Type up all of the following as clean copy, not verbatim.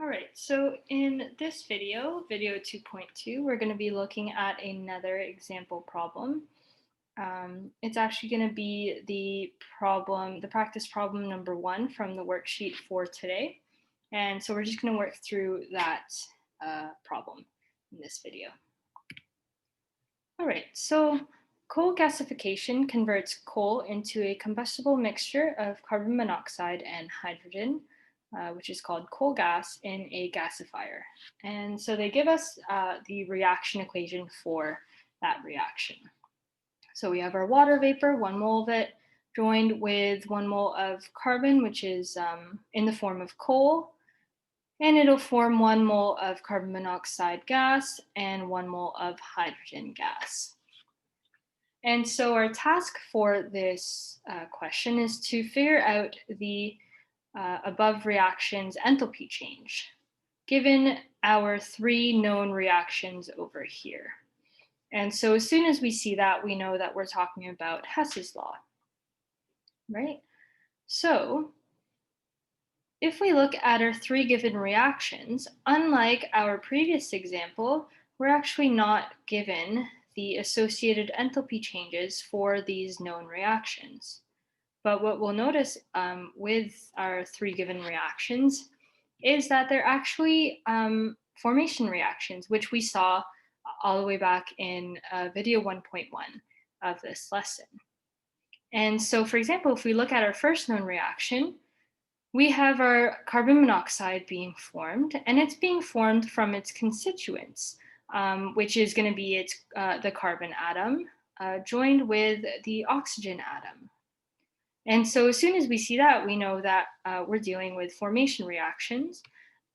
All right, so in this video 2.2, we're going to be looking at another example problem. It's actually going to be the practice problem number 1 from the worksheet for today. And so we're just going to work through that problem in this video. All right, so coal gasification converts coal into a combustible mixture of carbon monoxide and hydrogen, which is called coal gas, in a gasifier. And so they give us the reaction equation for that reaction. So we have our water vapor, 1 mole of it, joined with 1 mole of carbon, which is in the form of coal, and it'll form 1 mole of carbon monoxide gas and 1 mole of hydrogen gas. And so our task for this question is to figure out the above reaction's enthalpy change, given our 3 known reactions over here. And so as soon as we see that, we know that we're talking about Hess's law, right? So if we look at our 3 given reactions, unlike our previous example, we're actually not given the associated enthalpy changes for these known reactions. But what we'll notice with our 3 given reactions is that they're actually formation reactions, which we saw all the way back in video 1.1 of this lesson. And so, for example, if we look at our first known reaction, we have our carbon monoxide being formed, and it's being formed from its constituents, which is going to be the carbon atom joined with the oxygen atom. And so as soon as we see that, we know that we're dealing with formation reactions.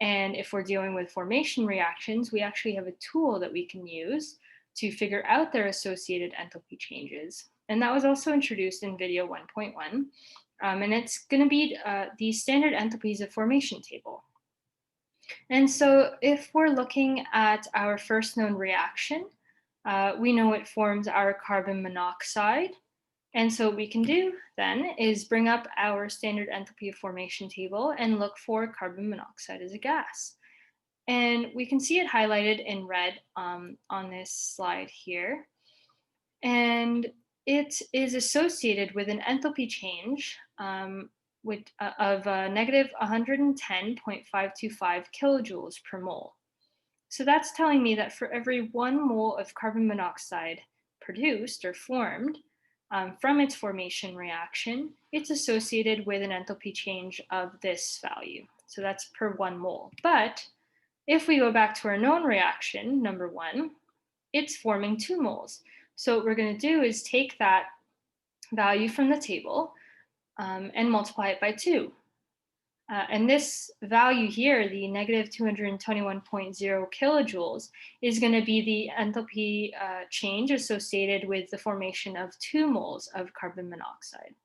And if we're dealing with formation reactions, we actually have a tool that we can use to figure out their associated enthalpy changes. And that was also introduced in video 1.1. And it's going to be the standard enthalpies of formation table. And so if we're looking at our first known reaction, we know it forms our carbon monoxide. And so what we can do then is bring up our standard enthalpy of formation table and look for carbon monoxide as a gas. And we can see it highlighted in red on this slide here. And it is associated with an enthalpy change of negative 110.525 kilojoules per mole. So that's telling me that for every 1 mole of carbon monoxide produced or formed, from its formation reaction, it's associated with an enthalpy change of this value. So that's per 1 mole. But if we go back to our known reaction, number 1, it's forming 2 moles. So what we're going to do is take that value from the table and multiply it by 2. And this value here, the negative 221.0 kilojoules, is going to be the enthalpy change associated with the formation of 2 moles of carbon monoxide.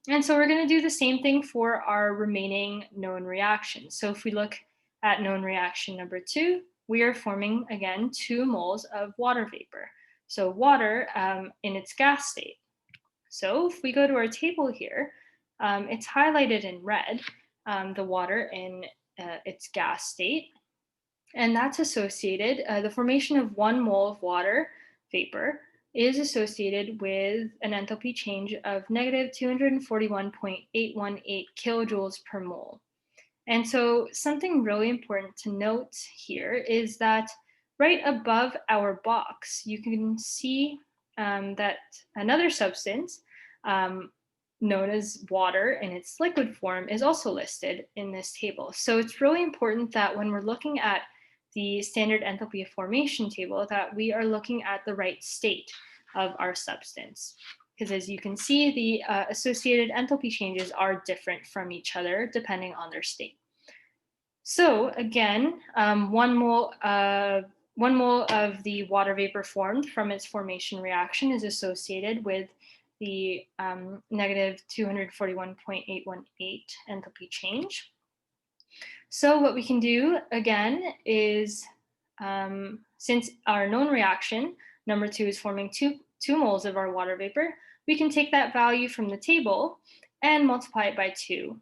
And so we're going to do the same thing for our remaining known reactions. So if we look at known reaction number 2, we are forming, again, 2 moles of water vapor. So water in its gas state. So if we go to our table here, it's highlighted in red, the water in its gas state. And that's associated, the formation of 1 mole of water vapor is associated with an enthalpy change of negative 241.818 kilojoules per mole. And so something really important to note here is that right above our box, you can see that another substance known as water in its liquid form is also listed in this table. So it's really important that when we're looking at the standard enthalpy of formation table, that we are looking at the right state of our substance. Because as you can see, the associated enthalpy changes are different from each other depending on their state. So again, 1 mole of the water vapor formed from its formation reaction is associated with the negative 241.818 enthalpy change. So what we can do again is, since our known reaction, number 2, is forming 2 moles of our water vapor, we can take that value from the table and multiply it by 2.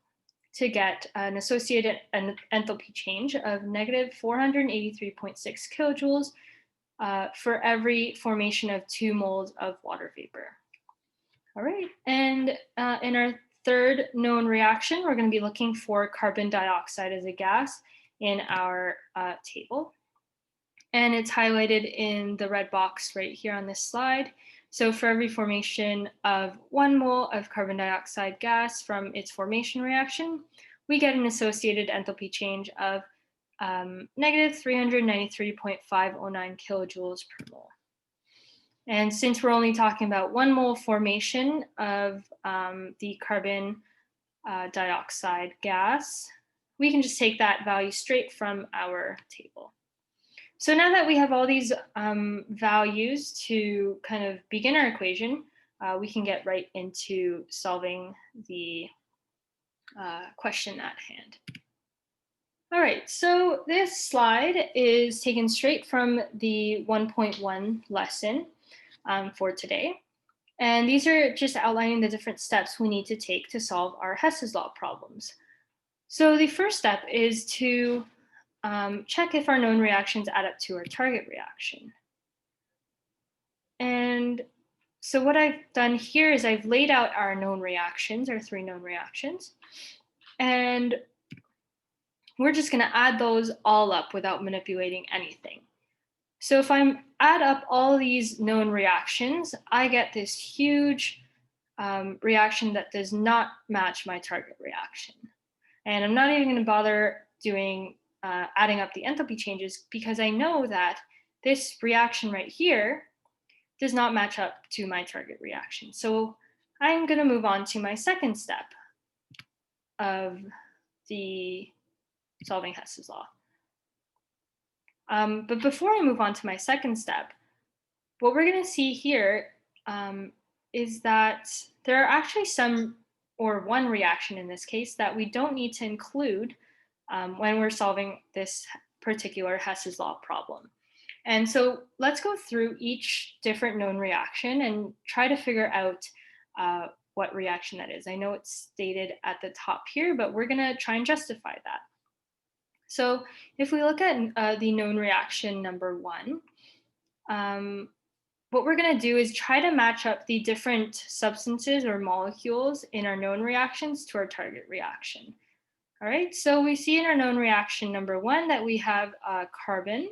to get an associated enthalpy change of negative 483.6 kilojoules for every formation of 2 moles of water vapor. All right, and in our third known reaction, we're going to be looking for carbon dioxide as a gas in our table. And it's highlighted in the red box right here on this slide. So for every formation of 1 mole of carbon dioxide gas from its formation reaction, we get an associated enthalpy change of negative 393.509 kilojoules per mole. And since we're only talking about 1 mole formation of the carbon dioxide gas, we can just take that value straight from our table. So now that we have all these values to kind of begin our equation, we can get right into solving the question at hand. All right, so this slide is taken straight from the 1.1 lesson for today. And these are just outlining the different steps we need to take to solve our Hess's law problems. So the first step is to check if our known reactions add up to our target reaction. And so what I've done here is I've laid out our known reactions, our 3 known reactions, and we're just going to add those all up without manipulating anything. So if I add up all these known reactions, I get this huge reaction that does not match my target reaction. And I'm not even going to bother doing adding up the enthalpy changes because I know that this reaction right here does not match up to my target reaction. So I'm going to move on to my second step of the solving Hess's law. But before I move on to my second step, what we're going to see here is that there are actually one reaction in this case that we don't need to include when we're solving this particular Hess's law problem. And so let's go through each different known reaction and try to figure out what reaction that is. I know it's stated at the top here, but we're going to try and justify that. So if we look at the known reaction number 1, what we're going to do is try to match up the different substances or molecules in our known reactions to our target reaction. All right, so we see in our known reaction number 1 that we have carbon,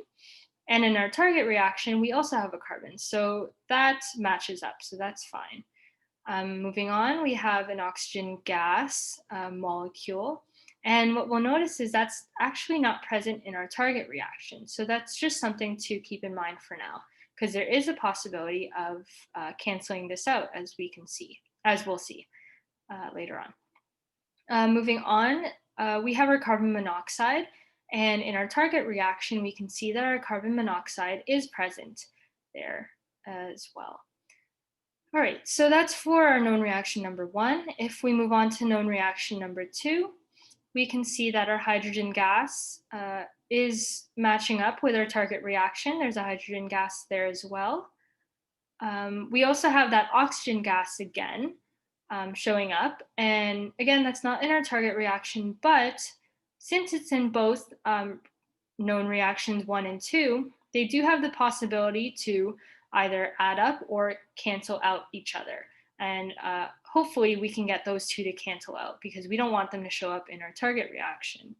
and in our target reaction, we also have a carbon. So that matches up, so that's fine. Moving on, we have an oxygen gas molecule. And what we'll notice is that's actually not present in our target reaction. So that's just something to keep in mind for now, because there is a possibility of canceling this out, as we'll see later on. Moving on, we have our carbon monoxide. And in our target reaction, we can see that our carbon monoxide is present there as well. All right, so that's for our known reaction number 1. If we move on to known reaction number 2, we can see that our hydrogen gas is matching up with our target reaction. There's a hydrogen gas there as well. We also have that oxygen gas again showing up. And again, that's not in our target reaction, but since it's in both known reactions 1 and 2, they do have the possibility to either add up or cancel out each other. And hopefully we can get those 2 to cancel out because we don't want them to show up in our target reaction.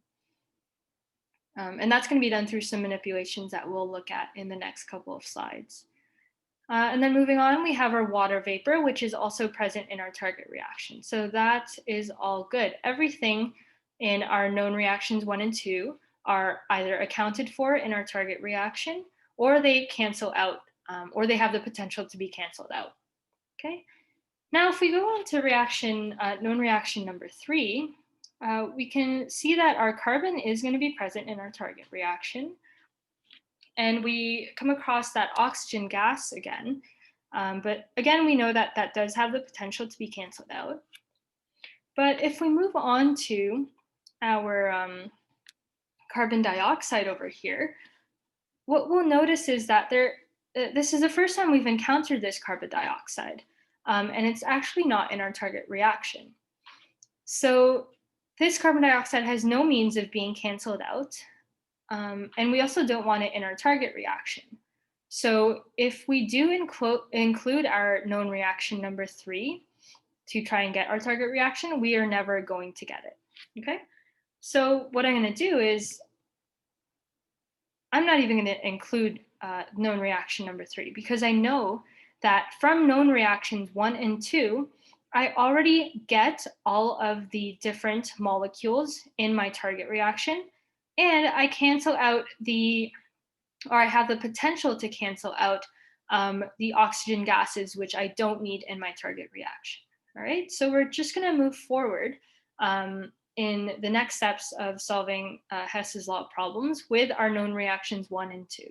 And that's going to be done through some manipulations that we'll look at in the next couple of slides. And then moving on, we have our water vapor, which is also present in our target reaction. So that is all good. Everything in our known reactions 1 and 2 are either accounted for in our target reaction, or they cancel out, or they have the potential to be canceled out. Okay. Now, if we go on to known reaction number 3, we can see that our carbon is going to be present in our target reaction. And we come across that oxygen gas again. But again, we know that that does have the potential to be canceled out. But if we move on to our carbon dioxide over here, what we'll notice is that this is the first time we've encountered this carbon dioxide. And it's actually not in our target reaction. So This carbon dioxide has no means of being canceled out, and we also don't want it in our target reaction. So if we do include our known reaction number 3 to try and get our target reaction, we are never going to get it, okay? So what I'm going to do is I'm not even going to include known reaction number 3 because I know that from known reactions 1 and 2, I already get all of the different molecules in my target reaction, and I cancel out or I have the potential to cancel out the oxygen gases, which I don't need in my target reaction. All right, so we're just going to move forward in the next steps of solving Hess's law problems with our known reactions 1 and 2.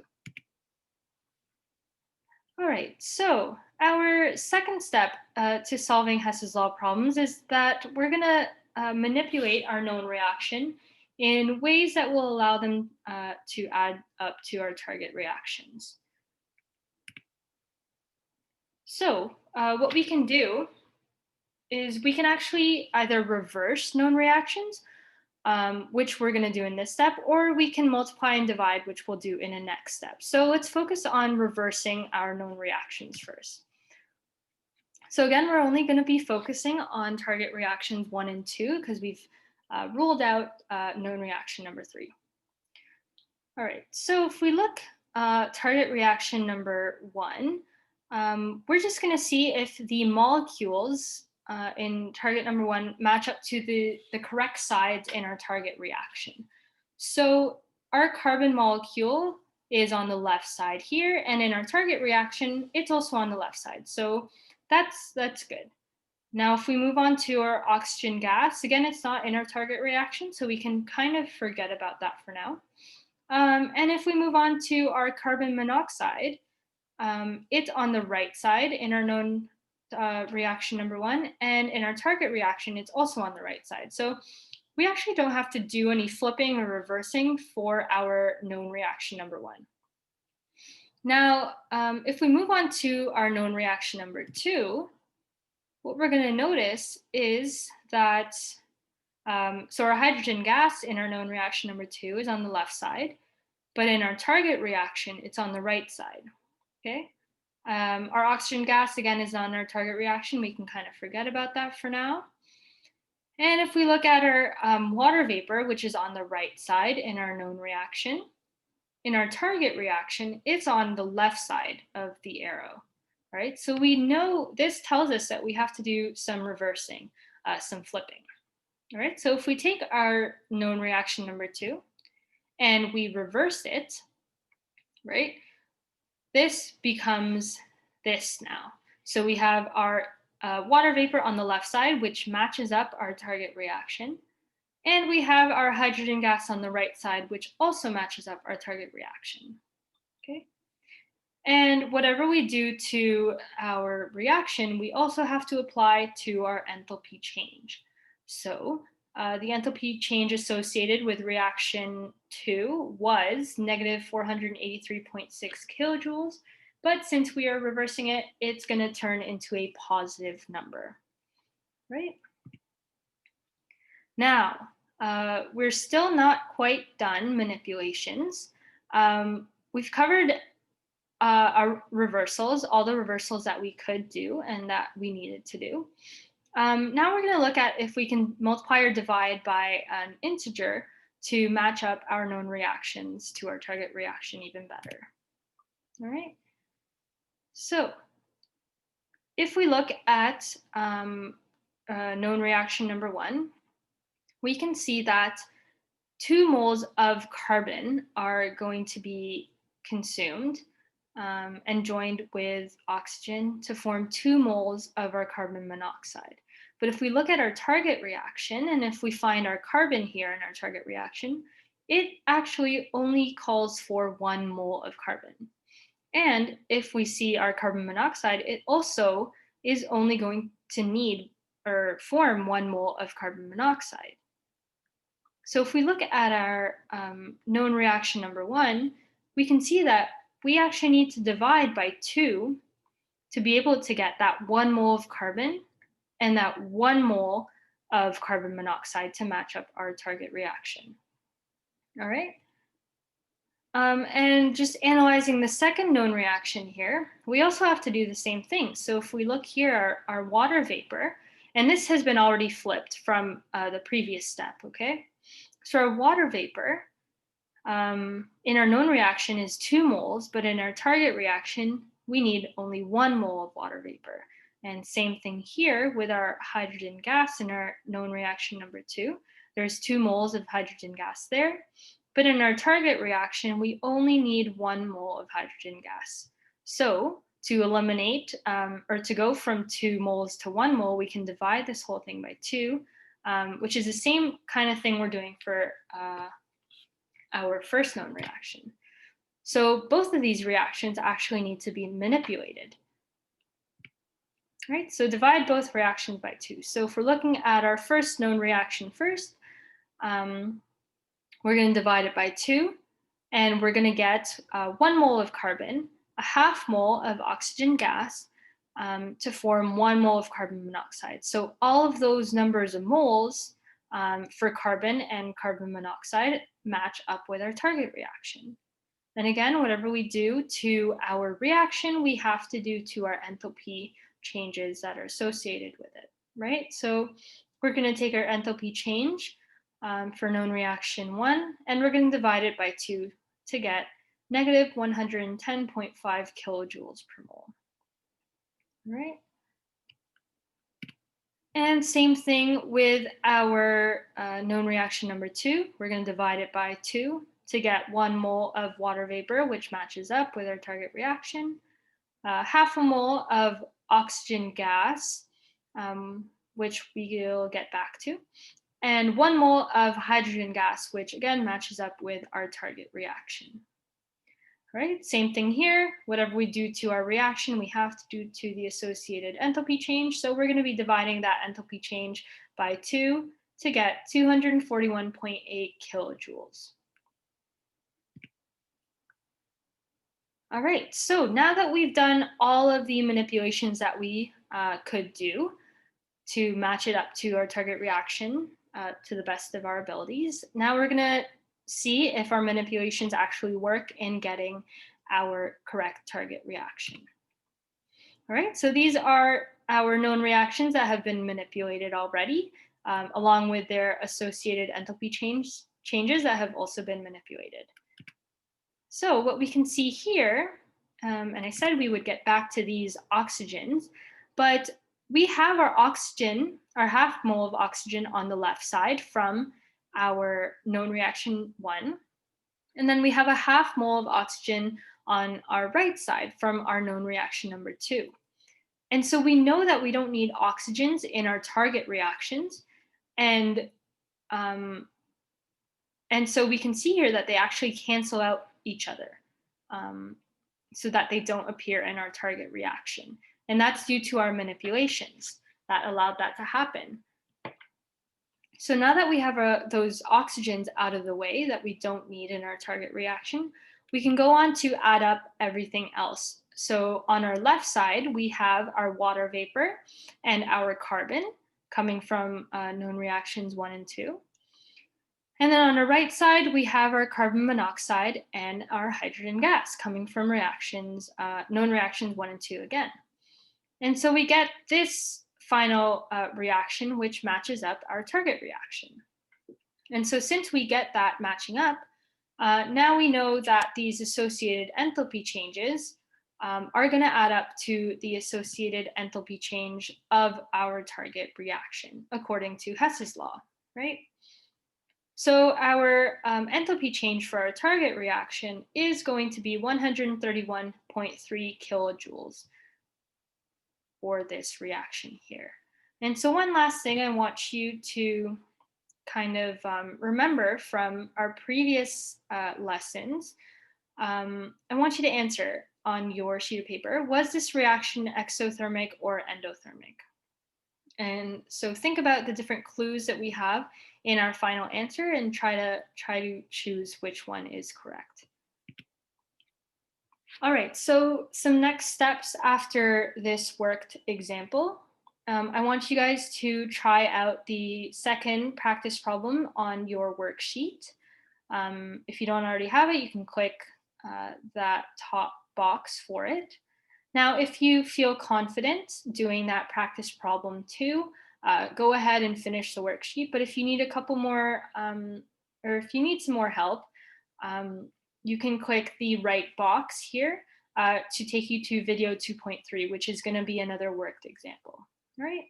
All right, so our second step to solving Hess's law problems is that we're going to manipulate our known reaction in ways that will allow them to add up to our target reactions. So what we can do is we can actually either reverse known reactions, which we're going to do in this step, or we can multiply and divide, which we'll do in a next step. So let's focus on reversing our known reactions first. So again, we're only going to be focusing on target reactions 1 and 2 because we've ruled out known reaction number 3. All right, so if we look target reaction number 1, we're just going to see if the molecules in target number 1 match up to the correct sides in our target reaction. So our carbon molecule is on the left side here, and in our target reaction, it's also on the left side. So that's good. Now, if we move on to our oxygen gas, again, it's not in our target reaction, so we can kind of forget about that for now. And if we move on to our carbon monoxide, it's on the right side in our known reaction number 1, and in our target reaction, it's also on the right side. So we actually don't have to do any flipping or reversing for our known reaction number 1. Now, if we move on to our known reaction number 2, what we're going to notice is that, so our hydrogen gas in our known reaction number 2 is on the left side, but in our target reaction, it's on the right side, okay? Our oxygen gas, again, is on our target reaction. We can kind of forget about that for now. And if we look at our water vapor, which is on the right side in our known reaction, in our target reaction, it's on the left side of the arrow, right? So we know this tells us that we have to do some reversing, some flipping, all right? So if we take our known reaction number 2 and we reverse it, right? This becomes this now. So we have our water vapor on the left side, which matches up our target reaction. And we have our hydrogen gas on the right side, which also matches up our target reaction, okay? And whatever we do to our reaction, we also have to apply to our enthalpy change. So the enthalpy change associated with reaction 2 was negative 483.6 kilojoules, but since we are reversing it, it's going to turn into a positive number, right? Now, we're still not quite done manipulations. We've covered our reversals, all the reversals that we could do and that we needed to do. Now we're going to look at if we can multiply or divide by an integer to match up our known reactions to our target reaction even better. All right. So if we look at known reaction number 1, we can see that 2 moles of carbon are going to be consumed and joined with oxygen to form 2 moles of our carbon monoxide. But if we look at our target reaction, and if we find our carbon here in our target reaction, it actually only calls for 1 mole of carbon. And if we see our carbon monoxide, it also is only going to need or form 1 mole of carbon monoxide. So if we look at our known reaction number 1, we can see that we actually need to divide by 2 to be able to get that 1 mole of carbon and that 1 mole of carbon monoxide to match up our target reaction. All right. And just analyzing the second known reaction here, we also have to do the same thing. So if we look here, our water vapor, and this has been already flipped from the previous step, okay? So our water vapor in our known reaction is 2 moles, but in our target reaction, we need only 1 mole of water vapor. And same thing here with our hydrogen gas in our known reaction number 2. There's 2 moles of hydrogen gas there. But in our target reaction, we only need 1 mole of hydrogen gas. So to eliminate, or to go from 2 moles to 1 mole, we can divide this whole thing by 2, which is the same kind of thing we're doing for our first known reaction. So both of these reactions actually need to be manipulated. All right, so divide both reactions by 2. So if we're looking at our first known reaction first, we're going to divide it by 2, and we're going to get 1 mole of carbon, a half mole of oxygen gas, to form 1 mole of carbon monoxide. So all of those numbers of moles for carbon and carbon monoxide match up with our target reaction. Then again, whatever we do to our reaction, we have to do to our enthalpy changes that are associated with it, right? So we're going to take our enthalpy change for known reaction 1, and we're going to divide it by 2 to get negative 110.5 kilojoules per mole. All right. And same thing with our known reaction number 2. We're going to divide it by 2 to get 1 mole of water vapor, which matches up with our target reaction. Half a mole of oxygen gas, which we will get back to. And 1 mole of hydrogen gas, which again matches up with our target reaction. All right, same thing here. Whatever we do to our reaction, we have to do to the associated enthalpy change. So we're going to be dividing that enthalpy change by 2 to get 241.8 kilojoules. All right, so now that we've done all of the manipulations that we could do to match it up to our target reaction to the best of our abilities, now we're going to see if our manipulations actually work in getting our correct target reaction. All right, so these are our known reactions that have been manipulated already, along with their associated enthalpy changes that have also been manipulated. So what we can see here, and I said we would get back to these oxygens, but we have our oxygen, our half mole of oxygen on the left side from our known reaction 1. And then we have a half mole of oxygen on our right side from our known reaction number 2. And so we know that we don't need oxygens in our target reactions. And so we can see here that they actually cancel out each other so that they don't appear in our target reaction. And that's due to our manipulations that allowed that to happen. So now that we have those oxygens out of the way that we don't need in our target reaction, we can go on to add up everything else. So on our left side, we have our water vapor and our carbon coming from known reactions 1 and 2. And then on our right side, we have our carbon monoxide and our hydrogen gas coming from reactions, known reactions 1 and 2 again. And so we get this final reaction, which matches up our target reaction. And so since we get that matching up, now we know that these associated enthalpy changes are going to add up to the associated enthalpy change of our target reaction, according to Hess's law, right? So our enthalpy change for our target reaction is going to be 131.3 kilojoules for this reaction here. And so one last thing I want you to kind of remember from our previous lessons, I want you to answer on your sheet of paper, was this reaction exothermic or endothermic? And so think about the different clues that we have in our final answer and try to choose which one is correct. All right, so some next steps after this worked example. I want you guys to try out the second practice problem on your worksheet. If you don't already have it, you can click that top box for it. Now, if you feel confident doing that practice problem too, go ahead and finish the worksheet. But if you need a couple more, or if you need some more help, um, you can click the right box here to take you to video 2.3, which is going to be another worked example. All right.